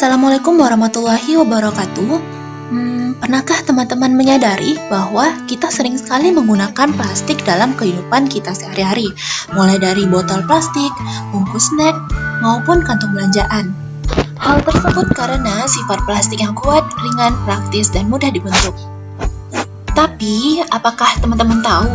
Assalamualaikum warahmatullahi wabarakatuh. Pernahkah teman-teman menyadari bahwa kita sering sekali menggunakan plastik dalam kehidupan kita sehari-hari, mulai dari botol plastik, bungkus snack, maupun kantong belanjaan. Hal tersebut karena sifat plastik yang kuat, ringan, praktis, dan mudah dibentuk. Tapi, apakah teman-teman tahu?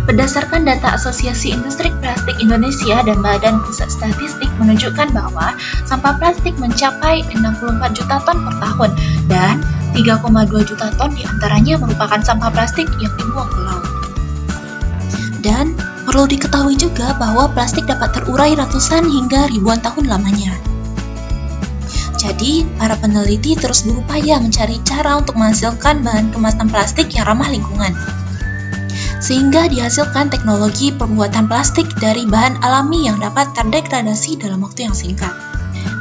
Berdasarkan data Asosiasi Industri Plastik Indonesia dan Badan Pusat Statistik menunjukkan bahwa sampah plastik mencapai 64 juta ton per tahun dan 3,2 juta ton diantaranya merupakan sampah plastik yang dibuang ke laut. Dan perlu diketahui juga bahwa plastik dapat terurai ratusan hingga ribuan tahun lamanya. Jadi, para peneliti terus berupaya mencari cara untuk menghasilkan bahan kemasan plastik yang ramah lingkungan, sehingga dihasilkan teknologi pembuatan plastik dari bahan alami yang dapat terdegradasi dalam waktu yang singkat.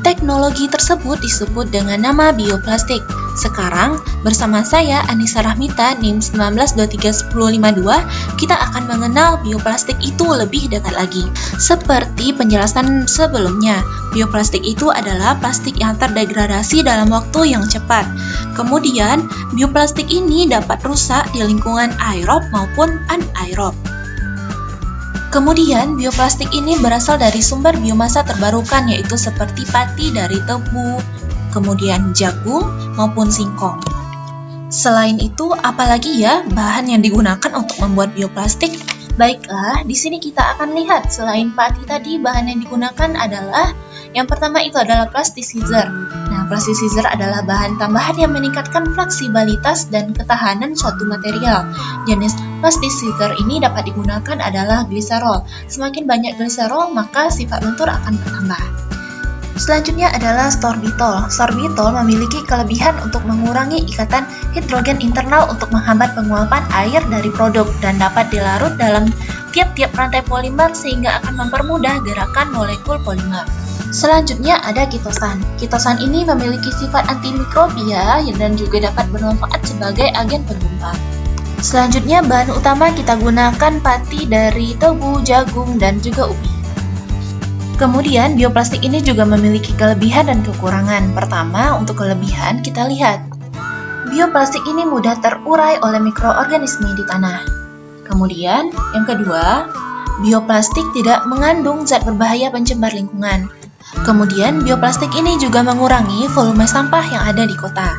Teknologi tersebut disebut dengan nama bioplastik. Sekarang, bersama saya Anissa Rahmita, NIM 19231052, kita akan mengenal bioplastik itu lebih dekat lagi. Seperti penjelasan sebelumnya, bioplastik itu adalah plastik yang terdegradasi dalam waktu yang cepat. Kemudian, bioplastik ini dapat rusak di lingkungan aerob maupun anaerob. Kemudian, bioplastik ini berasal dari sumber biomasa terbarukan, yaitu seperti pati dari tebu, kemudian jagung, maupun singkong. Selain itu, apalagi ya bahan yang digunakan untuk membuat bioplastik? Baiklah, di sini kita akan lihat selain pati tadi, bahan yang digunakan adalah yang pertama itu adalah plasticizer. Nah, plasticizer adalah bahan tambahan yang meningkatkan fleksibilitas dan ketahanan suatu material. Jenis plasticizer ini dapat digunakan adalah gliserol. Semakin banyak gliserol, maka sifat lentur akan bertambah. Selanjutnya adalah sorbitol. Sorbitol memiliki kelebihan untuk mengurangi ikatan hidrogen internal untuk menghambat penguapan air dari produk dan dapat dilarut dalam tiap-tiap rantai polimer sehingga akan mempermudah gerakan molekul polimer. Selanjutnya ada kitosan. Kitosan ini memiliki sifat antimikrobia dan juga dapat bermanfaat sebagai agen penggumpal. Selanjutnya bahan utama kita gunakan pati dari tebu, jagung, dan juga ubi. Kemudian bioplastik ini juga memiliki kelebihan dan kekurangan. Pertama, untuk kelebihan kita lihat. Bioplastik ini mudah terurai oleh mikroorganisme di tanah. Kemudian, yang kedua, bioplastik tidak mengandung zat berbahaya pencemar lingkungan. Kemudian, bioplastik ini juga mengurangi volume sampah yang ada di kota.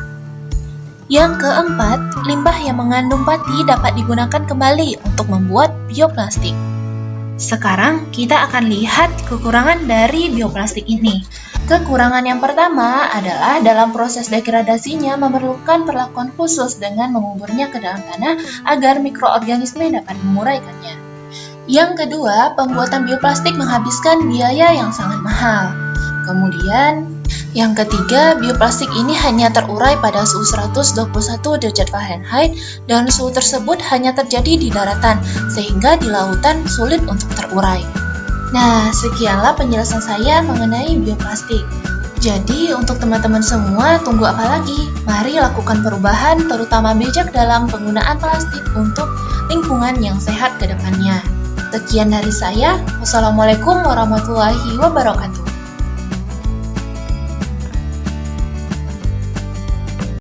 Yang keempat, limbah yang mengandung pati dapat digunakan kembali untuk membuat bioplastik. Sekarang, kita akan lihat kekurangan dari bioplastik ini. Kekurangan yang pertama adalah dalam proses degradasinya memerlukan perlakuan khusus dengan menguburnya ke dalam tanah agar mikroorganisme dapat menguraikannya. Yang kedua, pembuatan bioplastik menghabiskan biaya yang sangat mahal. Kemudian, yang ketiga, bioplastik ini hanya terurai pada suhu 121 derajat Fahrenheit dan suhu tersebut hanya terjadi di daratan, sehingga di lautan sulit untuk terurai. Nah, sekianlah penjelasan saya mengenai bioplastik. Jadi, untuk teman-teman semua, tunggu apa lagi? Mari lakukan perubahan, terutama bijak dalam penggunaan plastik untuk lingkungan yang sehat ke depannya. Sekian dari saya. Wassalamualaikum warahmatullahi wabarakatuh.